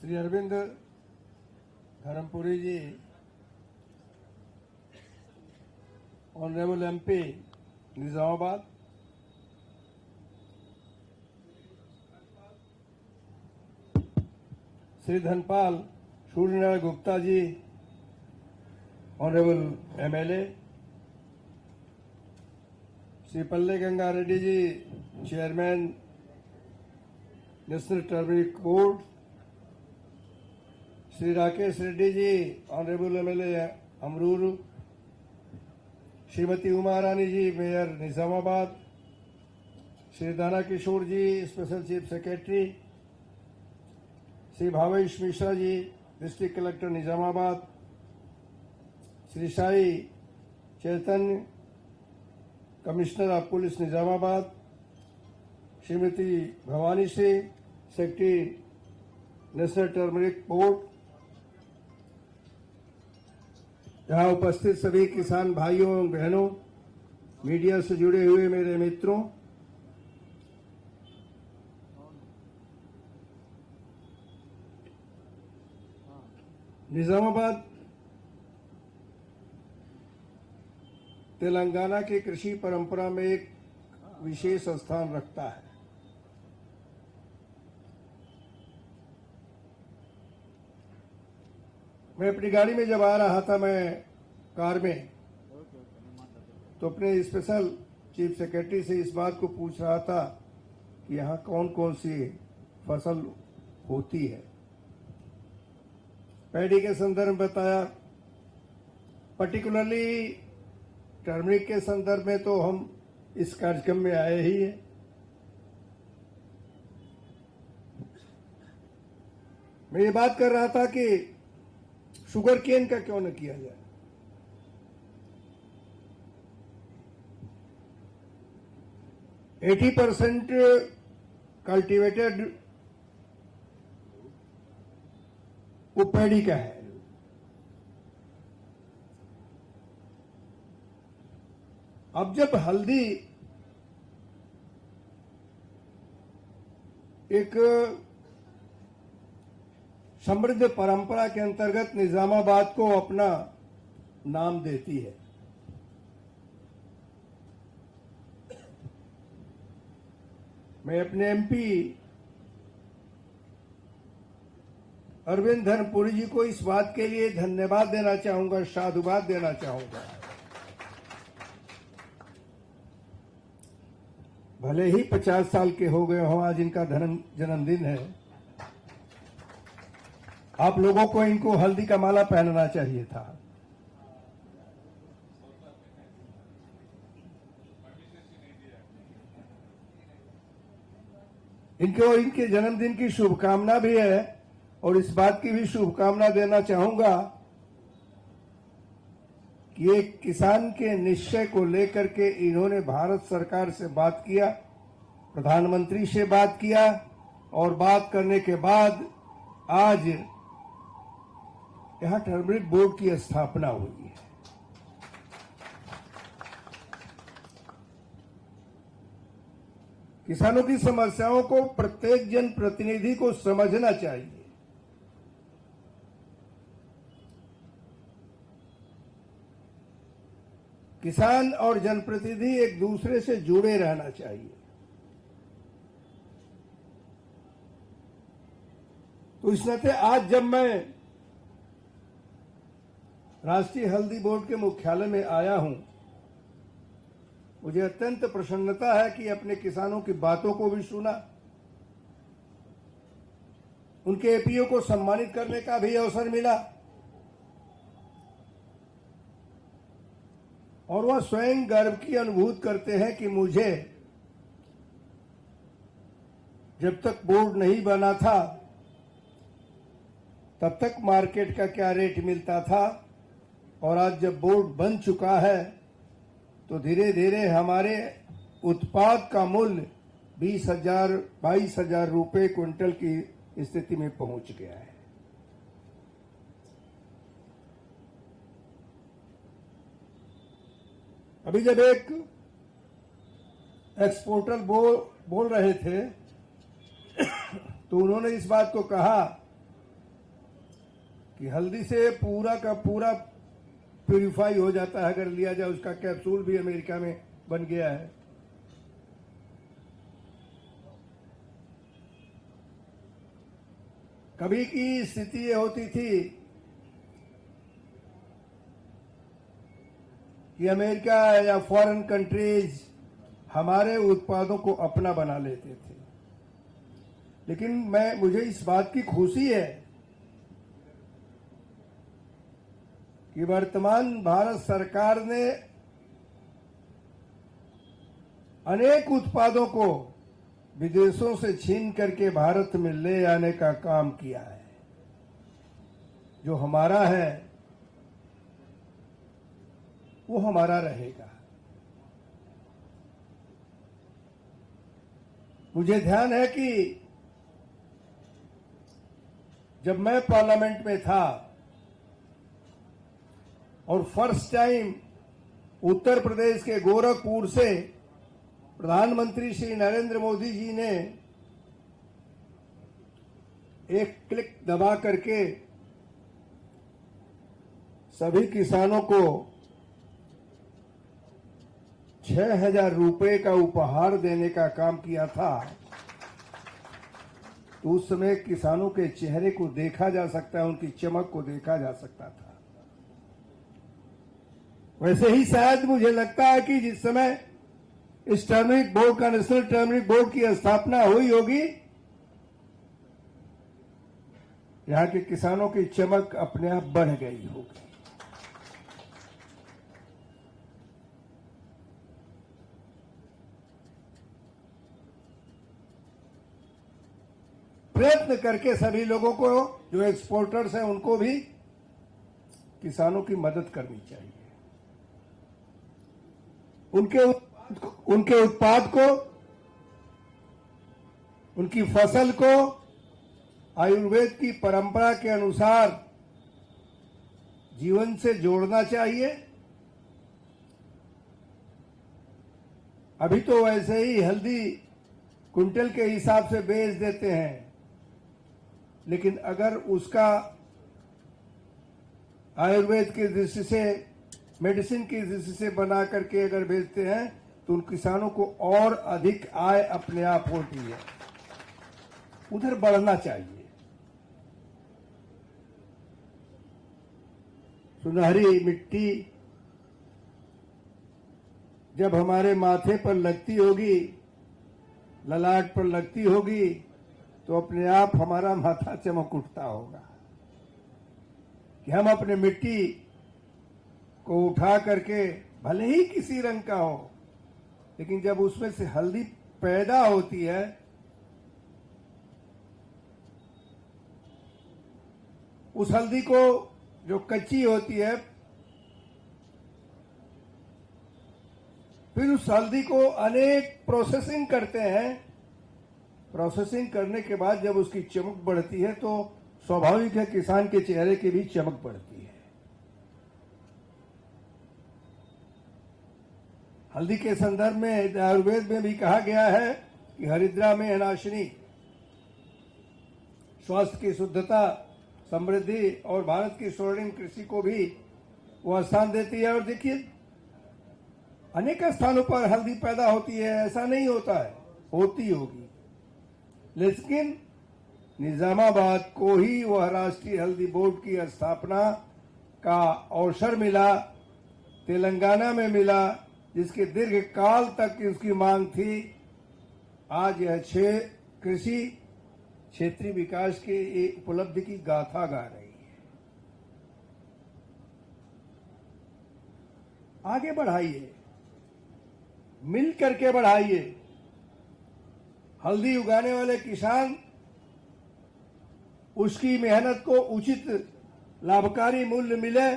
Shri Arvind Dharmapuri ji, honourable MP Nizamabad, Shri Dhanpal Suryanarayana Gupta ji, honourable MLA, Shri Palle Ganga Reddy ji, chairman national turmeric court, Shri Rakesh Reddy ji, honourable MLA Armoor, Shrimati Uma Rani ji, mayor Nizamabad, Shri Dana Kishore ji, special chief secretary, Shri Bhavesh Mishra ji, district collector Nizamabad, Shri Sai Chaitanya, commissioner of police Nizamabad, Shrimati Bhavani Singh, secretary national turmeric board, यहाँ उपस्थित सभी किसान भाइयों एवं बहनों, media से जुड़े हुए मेरे मित्रों, निजामाबाद तेलंगाना की कृषि परंपरा में एक विशेष स्थान रखता है। मैं अपनी गाड़ी में जब आ रहा था, मैं कार में, तो अपने स्पेशल चीफ सेक्रेटरी से इस बात को पूछ रहा था कि यहाँ कौन कौन सी फसल होती है। पैडी के संदर्भ में बताया, पर्टिकुलरली टर्मरिक के संदर्भ में तो हम इस कार्यक्रम में आए ही हैं। मैं ये बात कर रहा था कि शुगर केन का क्यों न किया जाए। एटी 80% कल्टीवेटेड वो पैडी का है। अब जब हल्दी एक समृद्ध परंपरा के अंतर्गत निजामाबाद को अपना नाम देती है, मैं अपने एमपी अरविंद धर्मपुरी जी को इस बात के लिए धन्यवाद देना चाहूंगा, साधुवाद देना चाहूंगा। भले ही 50 साल के हो गए हों, आज इनका जन्मदिन है, आप लोगों को इनको हल्दी का माला पहनना चाहिए था। इनको इनके जन्मदिन की शुभकामना भी है और इस बात की भी शुभकामना देना चाहूंगा कि एक किसान के निश्चय को लेकर के इन्होंने भारत सरकार से बात किया, प्रधानमंत्री से बात किया और बात करने के बाद आज यहां टर्मरिक बोर्ड की स्थापना हुई है। किसानों की समस्याओं को प्रत्येक जनप्रतिनिधि को समझना चाहिए। किसान और जनप्रतिनिधि एक दूसरे से जुड़े रहना चाहिए। तो इस नाते आज जब मैं राष्ट्रीय हल्दी बोर्ड के मुख्यालय में आया हूं, मुझे अत्यंत प्रसन्नता है कि अपने किसानों की बातों को भी सुना, उनके एपीओ को सम्मानित करने का भी अवसर मिला और वह स्वयं गर्व की अनुभूति करते हैं कि मुझे जब तक बोर्ड नहीं बना था तब तक मार्केट का क्या रेट मिलता था और आज जब बोर्ड बन चुका है तो धीरे धीरे हमारे उत्पाद का मूल्य 22,000 रुपए क्विंटल की स्थिति में पहुंच गया है। अभी जब एक एक्सपोर्टर बोल रहे थे तो उन्होंने इस बात को कहा कि हल्दी से पूरा का पूरा प्यूरिफाई हो जाता है अगर लिया जाए, उसका कैप्सूल भी अमेरिका में बन गया है। कभी की स्थिति ये होती थी कि अमेरिका या फॉरेन कंट्रीज हमारे उत्पादों को अपना बना लेते थे, लेकिन मुझे इस बात की खुशी है कि वर्तमान भारत सरकार ने अनेक उत्पादों को विदेशों से छीन करके भारत में ले आने का काम किया है। जो हमारा है वो हमारा रहेगा। मुझे ध्यान है कि जब मैं पार्लियामेंट में था और फर्स्ट टाइम उत्तर प्रदेश के गोरखपुर से प्रधानमंत्री श्री नरेंद्र मोदी जी ने एक क्लिक दबा करके सभी किसानों को 6,000 रुपए का उपहार देने का काम किया था, तो उस समय किसानों के चेहरे को देखा जा सकता है, उनकी चमक को देखा जा सकता था। वैसे ही शायद मुझे लगता है कि जिस समय इस टर्मरिक बोर्ड का, नेशनल टर्मरिक बोर्ड की स्थापना हुई होगी, यहां के किसानों की चमक अपने आप बढ़ गई होगी। प्रयत्न करके सभी लोगों को, जो एक्सपोर्टर्स हैं, उनको भी किसानों की मदद करनी चाहिए। उनके उत्पाद को, उनकी फसल को आयुर्वेद की परंपरा के अनुसार जीवन से जोड़ना चाहिए। अभी तो वैसे ही हल्दी कुंटल के हिसाब से बेच देते हैं, लेकिन अगर उसका आयुर्वेद की दृष्टि से, मेडिसिन की दृष्टि से बना करके अगर बेचते हैं तो उन किसानों को और अधिक आय अपने आप होती है। उधर बढ़ना चाहिए। सुनहरी मिट्टी जब हमारे माथे पर लगती होगी, ललाट पर लगती होगी, तो अपने आप हमारा माथा चमक उठता होगा कि हम अपने मिट्टी को उठा करके, भले ही किसी रंग का हो, लेकिन जब उसमें से हल्दी पैदा होती है, उस हल्दी को जो कच्ची होती है, फिर उस हल्दी को अनेक प्रोसेसिंग करते हैं। प्रोसेसिंग करने के बाद जब उसकी चमक बढ़ती है तो स्वाभाविक है किसान के चेहरे की भी चमक बढ़ती है। हल्दी के संदर्भ में आयुर्वेद में भी कहा गया है कि हरिद्रा में अनाशिनी, स्वास्थ्य की शुद्धता, समृद्धि और भारत की स्वर्णिम कृषि को भी वो स्थान देती है। और देखिए, अनेक स्थानों पर हल्दी पैदा होती है, ऐसा नहीं होता है, होती होगी, लेकिन निजामाबाद को ही वह राष्ट्रीय हल्दी बोर्ड की स्थापना का अवसर मिला, तेलंगाना में मिला, जिसके दीर्घ काल तक इसकी मांग थी। आज यह कृषि क्षेत्रीय विकास के एक उपलब्धि की गाथा गा रही है। आगे बढ़ाइए, मिल करके बढ़ाइए। हल्दी उगाने वाले किसान उसकी मेहनत को उचित लाभकारी मूल्य मिले।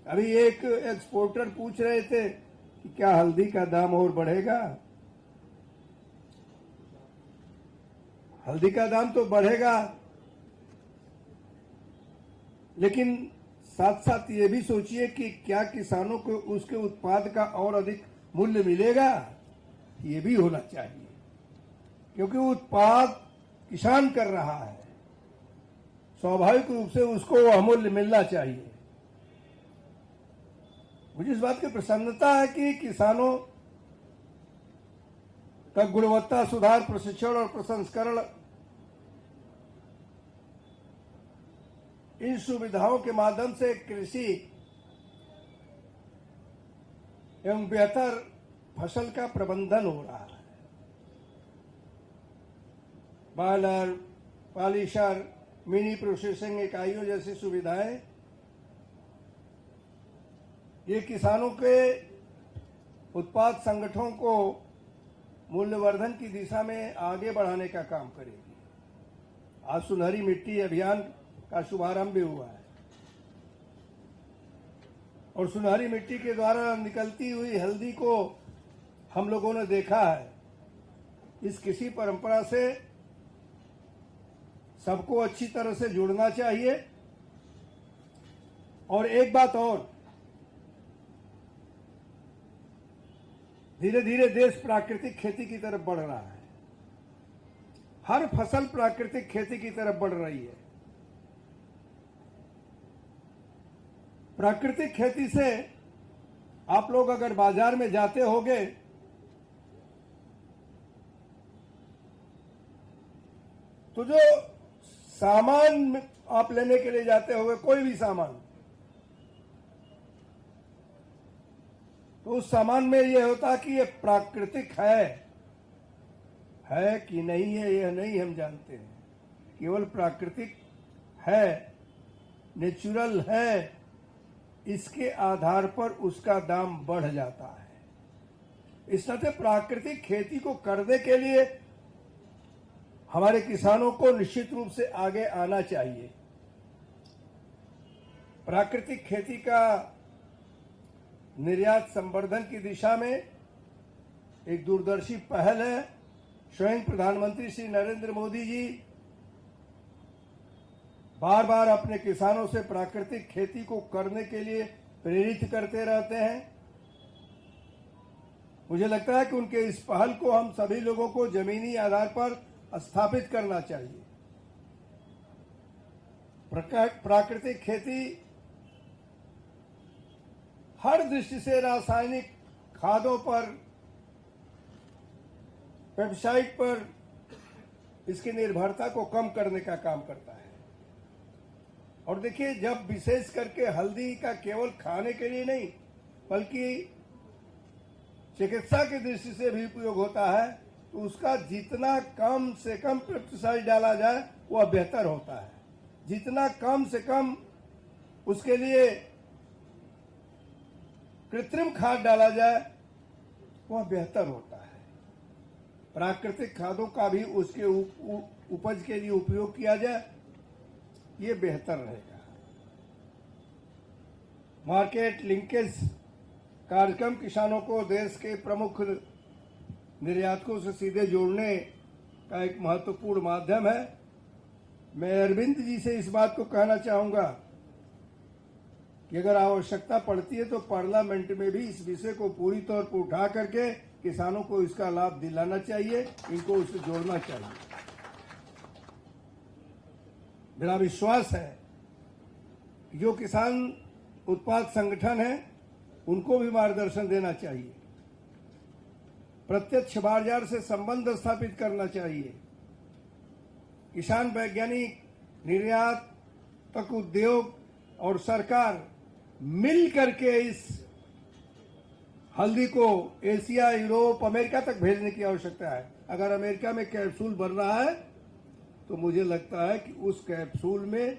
अभी एक एक्सपोर्टर पूछ रहे थे कि क्या हल्दी का दाम और बढ़ेगा। हल्दी का दाम तो बढ़ेगा, लेकिन साथ साथ ये भी सोचिए कि क्या किसानों को उसके उत्पाद का और अधिक मूल्य मिलेगा। ये भी होना चाहिए, क्योंकि उत्पाद किसान कर रहा है, स्वाभाविक रूप से उसको वो अमूल्य मिलना चाहिए। मुझे इस बात की प्रसन्नता है कि किसानों का गुणवत्ता सुधार, प्रशिक्षण और प्रसंस्करण, इन सुविधाओं के माध्यम से कृषि एवं बेहतर फसल का प्रबंधन हो रहा है। बॉयलर, पॉलिशर, मिनी प्रोसेसिंग इकाइयों जैसी सुविधाएं ये किसानों के उत्पाद संगठनों को मूल्यवर्धन की दिशा में आगे बढ़ाने का काम करेगी। आज सुनहरी मिट्टी अभियान का शुभारंभ भी हुआ है और सुनहरी मिट्टी के द्वारा निकलती हुई हल्दी को हम लोगों ने देखा है। इस कृषि परंपरा से सबको अच्छी तरह से जुड़ना चाहिए। और एक बात और, धीरे धीरे देश प्राकृतिक खेती की तरफ बढ़ रहा है। हर फसल प्राकृतिक खेती की तरफ बढ़ रही है। प्राकृतिक खेती से आप लोग अगर बाजार में जाते होंगे तो जो सामान आप लेने के लिए जाते होंगे, कोई भी सामान, तो उस सामान में यह होता कि ये प्राकृतिक है कि नहीं है, यह नहीं हम जानते हैं। केवल प्राकृतिक है, नेचुरल है, इसके आधार पर उसका दाम बढ़ जाता है। इस तरह से प्राकृतिक खेती को करने के लिए हमारे किसानों को निश्चित रूप से आगे आना चाहिए। प्राकृतिक खेती का निर्यात संवर्धन की दिशा में एक दूरदर्शी पहल है। स्वयं प्रधानमंत्री श्री नरेंद्र मोदी जी बार बार अपने किसानों से प्राकृतिक खेती को करने के लिए प्रेरित करते रहते हैं। मुझे लगता है कि उनके इस पहल को हम सभी लोगों को जमीनी आधार पर स्थापित करना चाहिए। प्राकृतिक खेती हर दृष्टि से रासायनिक खादों पर, पेस्टिसाइड पर इसकी निर्भरता को कम करने का काम करता है। और देखिए, जब विशेष करके हल्दी का केवल खाने के लिए नहीं बल्कि चिकित्सा की दृष्टि से भी उपयोग होता है, तो उसका जितना कम से कम पेस्टिसाइड डाला जाए वह बेहतर होता है। जितना कम से कम उसके लिए कृत्रिम खाद डाला जाए वह बेहतर होता है। प्राकृतिक खादों का भी उसके उपज के लिए उपयोग किया जाए, ये बेहतर रहेगा। मार्केट लिंकेज कार्यक्रम किसानों को देश के प्रमुख निर्यातकों से सीधे जोड़ने का एक महत्वपूर्ण माध्यम है। मैं अरविंद जी से इस बात को कहना चाहूंगा कि अगर आवश्यकता पड़ती है तो पार्लियामेंट में भी इस विषय को पूरी तौर पर उठा करके किसानों को इसका लाभ दिलाना चाहिए, इनको उससे जोड़ना चाहिए। मेरा विश्वास है कि जो किसान उत्पाद संगठन है उनको भी मार्गदर्शन देना चाहिए। प्रत्यक्ष बाजार से संबंध स्थापित करना चाहिए। किसान, वैज्ञानिक, निर्यातक, उद्योग और सरकार मिल करके इस हल्दी को एशिया, यूरोप, अमेरिका तक भेजने की आवश्यकता है। अगर अमेरिका में कैप्सूल बन रहा है तो मुझे लगता है कि उस कैप्सूल में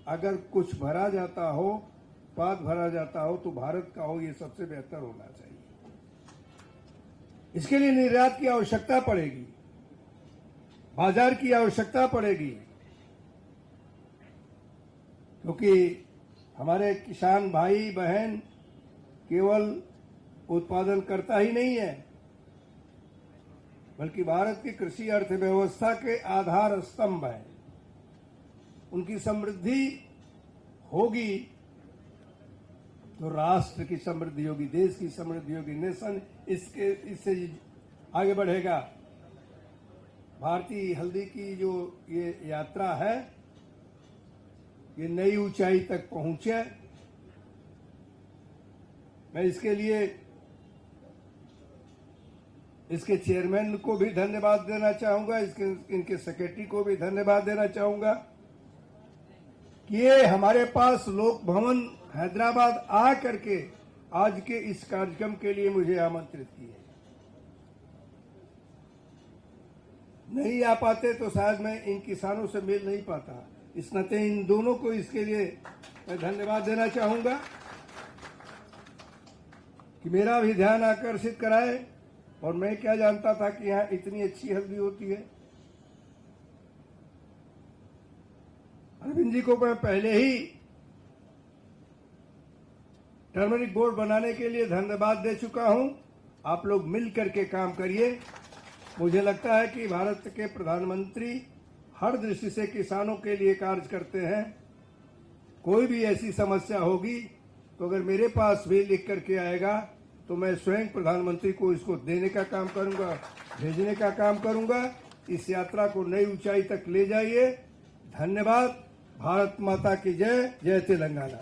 अगर कुछ भरा जाता हो, उत्पाद भरा जाता हो, तो भारत का हो, ये सबसे बेहतर होना चाहिए। इसके लिए निर्यात की आवश्यकता पड़ेगी, बाजार की आवश्यकता पड़ेगी, क्योंकि हमारे किसान भाई बहन केवल उत्पादन करता ही नहीं है, बल्कि भारत की कृषि अर्थव्यवस्था के आधार स्तंभ है। उनकी समृद्धि होगी तो राष्ट्र की समृद्धि होगी, देश की समृद्धि होगी, नेशन इससे आगे बढ़ेगा। भारतीय हल्दी की जो ये यात्रा है ये नई ऊंचाई तक पहुंचे। मैं इसके लिए इसके चेयरमैन को भी धन्यवाद देना चाहूंगा, इनके सेक्रेटरी को भी धन्यवाद देना चाहूंगा कि ये हमारे पास लोक भवन हैदराबाद आ करके आज के इस कार्यक्रम के लिए मुझे आमंत्रित किए। नहीं आ पाते तो शायद मैं इन किसानों से मिल नहीं पाता। इस नाते इन दोनों को इसके लिए मैं धन्यवाद देना चाहूंगा कि मेरा भी ध्यान आकर्षित कराए। और मैं क्या जानता था कि यहाँ इतनी अच्छी हल्दी होती है। अरविंद जी को मैं पहले ही टर्मरिक बोर्ड बनाने के लिए धन्यवाद दे चुका हूं। आप लोग मिल करके काम करिए। मुझे लगता है कि भारत के प्रधानमंत्री हर दृष्टि से किसानों के लिए कार्य करते हैं। कोई भी ऐसी समस्या होगी तो अगर मेरे पास भी लिख करके आएगा तो मैं स्वयं प्रधानमंत्री को इसको देने का काम करूंगा, भेजने का काम करूंगा। इस यात्रा को नई ऊंचाई तक ले जाइए। धन्यवाद। भारत माता की जय। जय तेलंगाना।